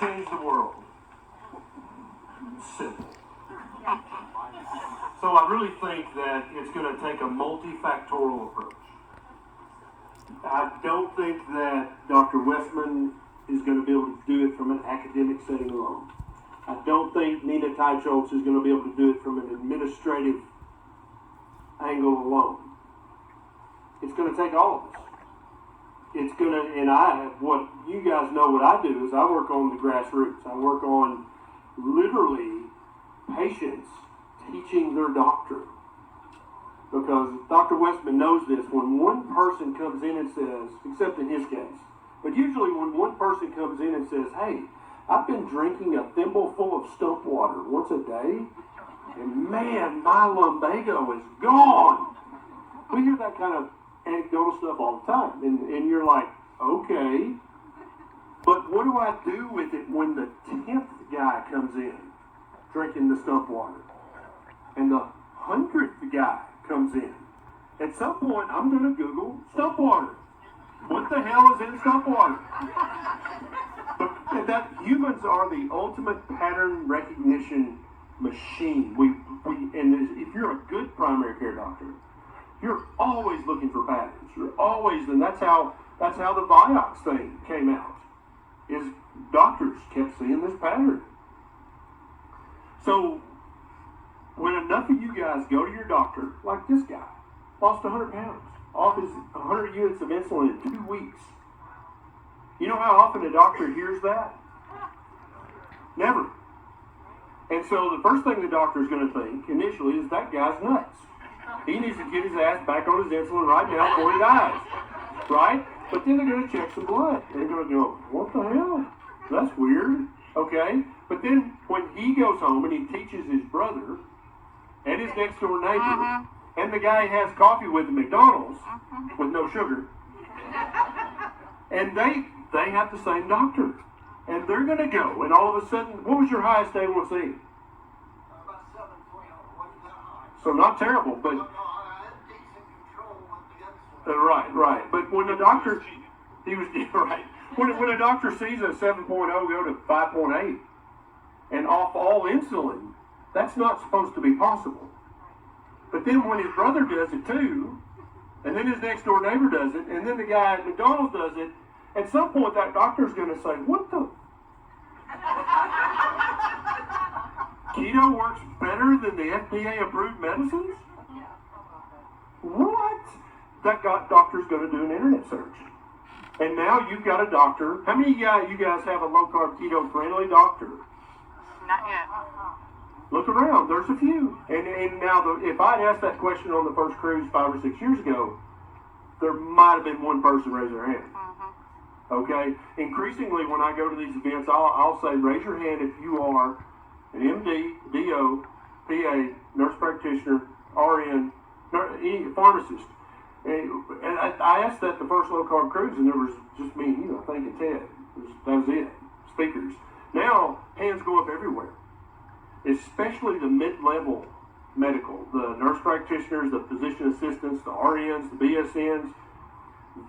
change the world? Simple. So I really think that it's going to take a multifactorial approach. I don't think that Dr. Westman is going to be able to do it from an academic setting alone. I don't think Nina Teicholz is going to be able to do it from an administrative angle alone. It's going to take all of us. It's going to, and what you guys know what I do is I work on the grassroots. I work on literally patients teaching their doctor. Because Dr. Westman knows this, when one person comes in and says, except in his case, but usually when one person comes in and says, hey, I've been drinking a thimble full of stump water once a day, and man, my lumbago is gone. We hear that kind of anecdotal stuff all the time, and you're like, okay, but what do I do with it when the 10th guy comes in drinking the stump water, and the 100th guy comes in? At some point, I'm going to Google stump water. What the hell is in stump water? But that humans are the ultimate pattern recognition machine. And if you're a good primary care doctor, you're always looking for patterns. You're always, and that's how the Vioxx thing came out. Is doctors kept seeing this pattern. So when enough of you guys go to your doctor, like this guy, lost 100 pounds, off his 100 units of insulin in 2 weeks. You know how often a doctor hears that? Never. And so the first thing the doctor is going to think initially is that guy's nuts. He needs to get his ass back on his insulin right now before he dies. Right? But then they're going to check some blood. They're going to go, what the hell? That's weird. Okay? But then when he goes home and he teaches his brother and his next door neighbor, and the guy has coffee with the McDonald's with no sugar, and they have the same doctor. And they're going to go, and all of a sudden, what was your highest A1C? About 7.0. Wasn't that high? So not terrible, but... No, I had decent control with the insulin. Right. But when the doctor... He was... Right. When a doctor sees a 7.0 go to 5.8 and off all insulin, that's not supposed to be possible. But then when his brother does it too, and then his next door neighbor does it, and then the guy at McDonald's does it, at some point that doctor's going to say, what the... Keto works better than the FDA-approved medicines? What? That doctor's going to do an internet search. And now you've got a doctor. How many of you guys have a low-carb, keto-friendly doctor? Not yet. Look around. There's a few. And now, if I'd asked that question on the first cruise 5 or 6 years ago, there might have been one person raise their hand. Okay? Increasingly, when I go to these events, I'll say, raise your hand if you are an MD, DO, PA, nurse practitioner, RN, pharmacist. And I asked that the first low-carb cruise, and there was just me, I think, and Ted. That was it. Speakers. Now, hands go up everywhere. Especially the mid-level medical. The nurse practitioners, the physician assistants, the RNs, the BSNs.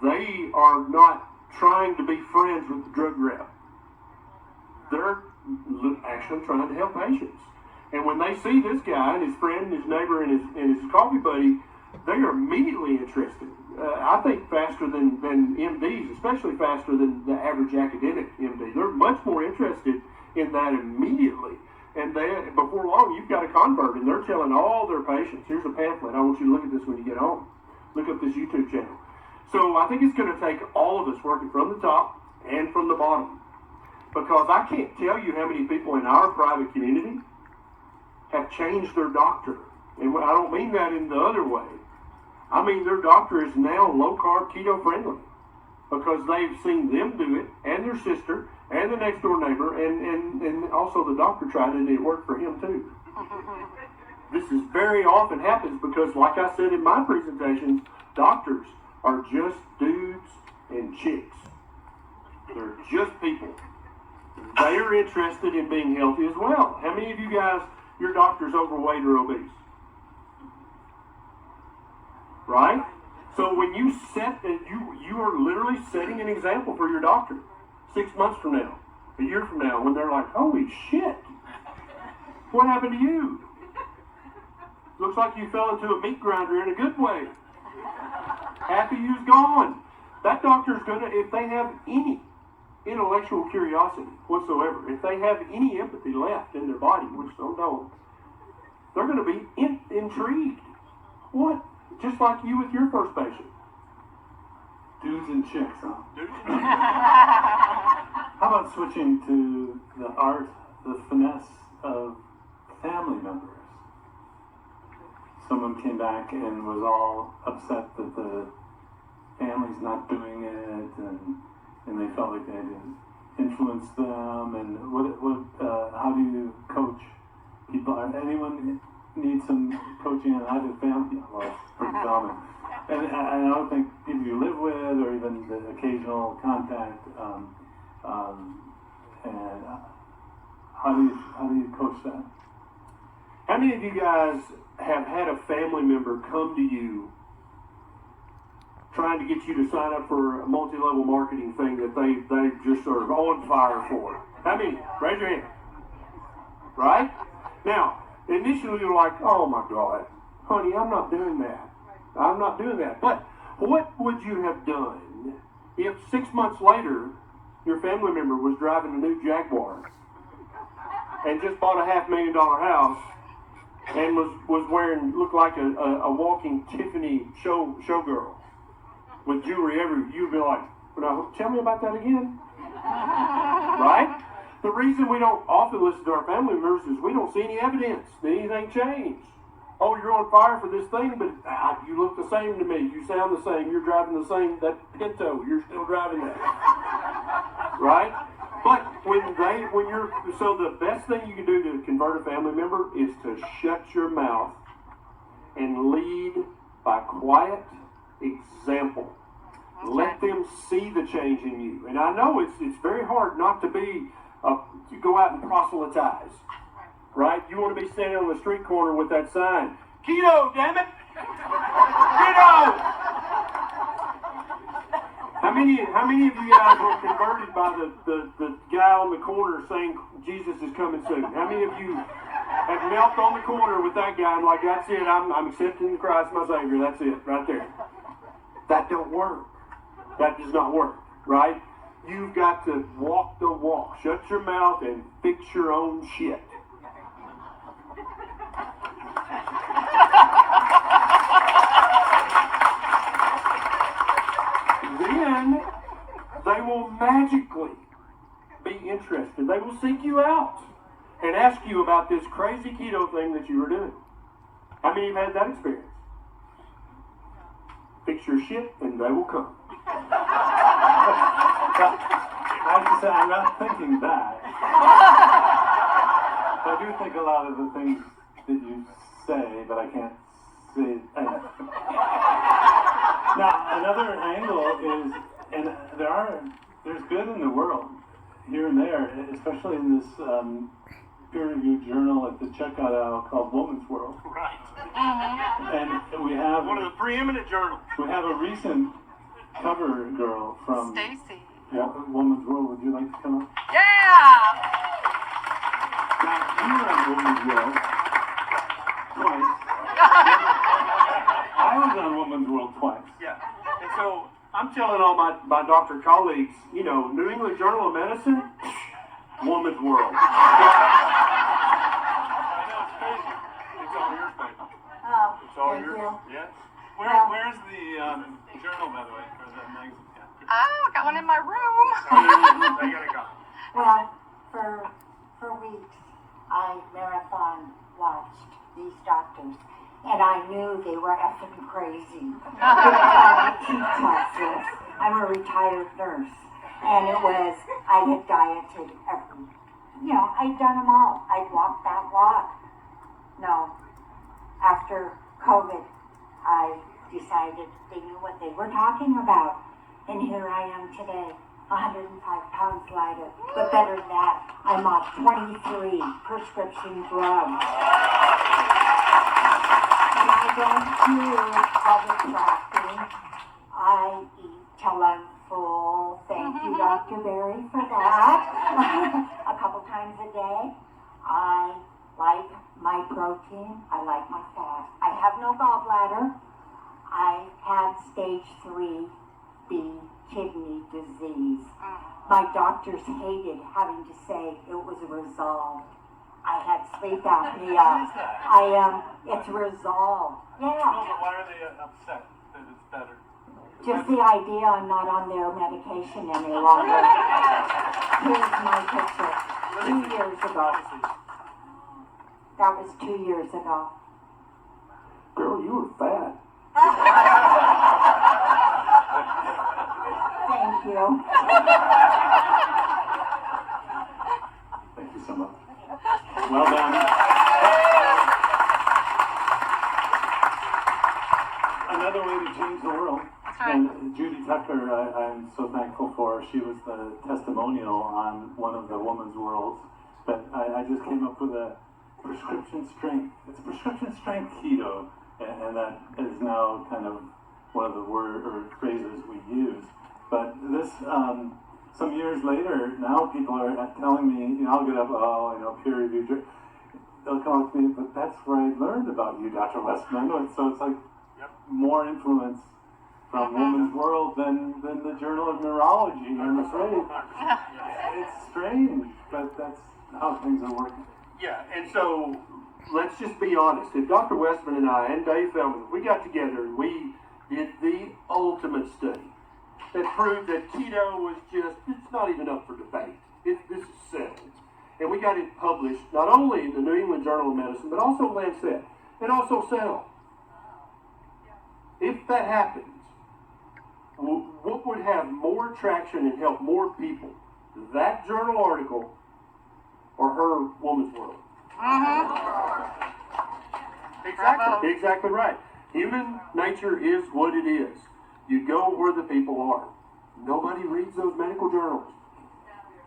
They are not trying to be friends with the drug rep. They're actually trying to help patients. And when they see this guy and his friend and his neighbor and his coffee buddy, they are immediately interested. I think faster than MDs, especially faster than the average academic MD. They're much more interested in that immediately. And before long, you've got a convert, and they're telling all their patients, here's a pamphlet. I want you to look at this when you get home. Look up this YouTube channel. So I think it's going to take all of us working from the top and from the bottom. Because I can't tell you how many people in our private community have changed their doctor. And I don't mean that in the other way. I mean their doctor is now low-carb, keto-friendly. Because they've seen them do it, and their sister, and the next door neighbor, and also the doctor tried it, and it worked for him too. This is very often happens because, like I said in my presentation, doctors are just dudes and chicks. They're just people. They are interested in being healthy as well. How many of you guys, your doctor's overweight or obese? Right? So when you you are literally setting an example for your doctor 6 months from now. a year from now when they're like, holy shit, what happened to you? Looks like you fell into a meat grinder in a good way. Half of you's gone. That doctor's gonna, if they have any intellectual curiosity whatsoever, if they have any empathy left in their body, which some don't, they're gonna be intrigued. What? Just like you with your first patient. Dudes and chicks, huh? Dudes and chicks. How about switching to the art, the finesse of family members? Someone came back and was all upset that the family's not doing it, and they felt like they had to influence them. And how do you coach people? Anyone need some coaching on how to family? Well, it's pretty common. And I don't think people you live with, or even the occasional contact. And how do you coach that? How many of you guys have had a family member come to you trying to get you to sign up for a multi-level marketing thing that they just sort of on fire for? How many? Raise your hand. Right? Now, initially you're like, oh my God, honey, I'm not doing that. I'm not doing that. But what would you have done if 6 months later your family member was driving a new Jaguar and just bought a $500,000 house and was wearing, looked like a walking Tiffany showgirl with jewelry everywhere? You'd be like, now, tell me about that again. Right? The reason we don't often listen to our family members is we don't see any evidence that anything changed. Oh, you're on fire for this thing, but you look the same to me. You sound the same. You're driving the same, that Pinto. You're still driving that. Right? But so the best thing you can do to convert a family member is to shut your mouth and lead by quiet example. Let them see the change in you. And I know it's very hard not to go out and proselytize. Right? You want to be standing on the street corner with that sign. Keto, damn it! Keto! How many of you guys were converted by the guy on the corner saying Jesus is coming soon? How many of you have knelt on the corner with that guy and like, that's it, I'm accepting Christ my Savior, that's it, right there. That don't work. That does not work, right? You've got to walk the walk. Shut your mouth and fix your own shit. Then they will magically be interested. They will seek you out and ask you about this crazy keto thing that you were doing. How many of you have had that experience? Fix your shit and they will come. I have to say, I'm not thinking that. I do think a lot of the things that you say, but I can't say. Now, another angle is, and there's good in the world here and there, especially in this peer-reviewed journal at the checkout aisle called Woman's World. Right. And we have one of the preeminent journals. We have a recent cover girl from Stacy. Woman's World. Would you like to come up? Yeah! Now, you were on Woman's World twice. I was on Woman's World twice. Yeah. And so I'm telling all my doctor colleagues, New England Journal of Medicine, Woman's World. I know, it's crazy. It's all yours, baby. Oh, It's all thank yours. you. Yeah. Where's the journal, by the way, or the magazine? Oh, got one in my room. They gotta go. Well, for weeks, I marathon watched these doctors, and I knew they were effing crazy. They tried to teach us this. I'm a retired nurse, and I had dieted I'd done them all. I'd walked that walk. No, after COVID, I decided they knew what they were talking about. And here I am today, 105 pounds lighter. But better than that, I'm off 23 prescription drugs. And I don't do all the tracking. I eat till I'm full. Thank you, Dr. Berry, for that. a couple times a day. I like my protein. I like my fat. I have no gallbladder. I had stage 3B kidney disease. My doctors hated having to say it was resolved. I had sleep apnea. It's resolved. No, Yeah. but why are they upset that it's better? Just the idea I'm not on their medication any longer. Here's my picture. 2 years ago. That was 2 years ago. Girl, you were fat. Thank you. Thank you so much. Well done. Another way to change the world. That's right. And Judy Tucker, I'm so thankful for. She was the testimonial on one of the Woman's Worlds. But I just came up with a prescription strength. It's prescription strength keto. And that is now kind of one of the word or phrases we use. But this, some years later, now people are telling me, I'll get up, peer reviewed. They'll come up to me, but that's where I learned about you, Dr. Westman. And so it's like more influence from Woman's World than the Journal of Neurology, I'm afraid. It's strange, but that's how things are working. Yeah, and so let's just be honest. If Dr. Westman and I and Dave Feldman, we got together and we did the ultimate study that proved that keto was it's not even up for debate. This is settled. And we got it published not only in the New England Journal of Medicine, but also Lancet, and also Cell. If that happens, what would have more traction and help more people? That journal article or her Woman's World? Exactly. Exactly right. Human nature is what it is. You go where the people are. Nobody reads those medical journals,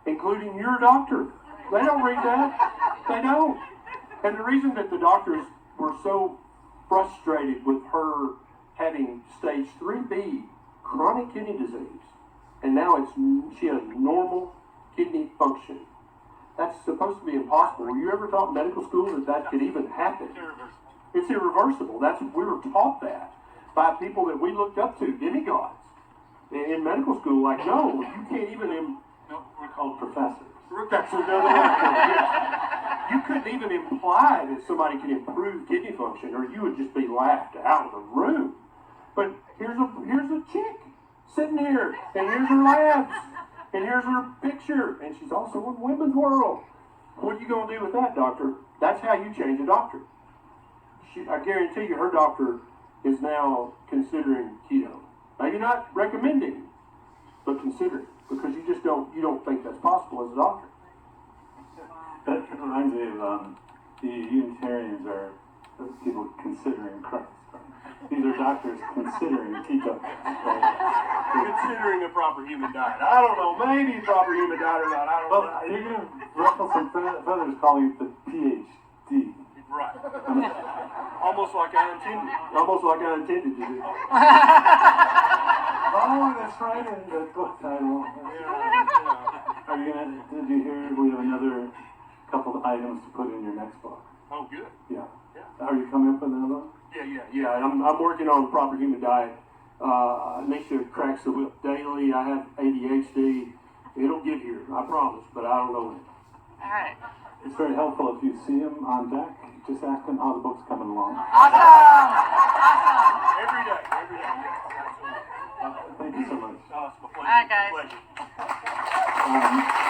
including your doctor. They don't read that. They don't. And the reason that the doctors were so frustrated with her having stage 3B chronic kidney disease, and now she has normal kidney function. That's supposed to be impossible. Were you ever taught in medical school that could even happen? It's irreversible. We were taught that by people that we looked up to, demigods, in medical school. Like, no, you can't even. We're called professors. That's another one. Yeah. You couldn't even imply that somebody could improve kidney function, or you would just be laughed out of the room. But here's a chick sitting here, and here's her labs, and here's her picture, and she's also in Women's World. What are you going to do with that, doctor? That's how you change a doctor. I guarantee you her doctor is now considering keto. Maybe not recommending, but considering, because you don't think that's possible as a doctor. That reminds me of the Unitarians are people considering Christ. These are doctors considering keto. Considering a proper human diet. I don't know, maybe proper human diet or not. I don't know. Well, you're going to ruffle some feathers calling it the PhD. Right. Almost like I intended to do. Oh, that's right, in the book title. Are you did you hear we have another couple of items to put in your next book? Oh, good. Yeah. Are you coming up with another one? Yeah. I'm working on proper human diet. Nisha cracks the whip daily. I have ADHD. It'll get here, I promise, but I don't know it. All right. It's very helpful if you see him on deck. Just ask him how the book's coming along. Awesome. Every day. Thank you so much. Oh, it's my pleasure. All right, guys. Pleasure.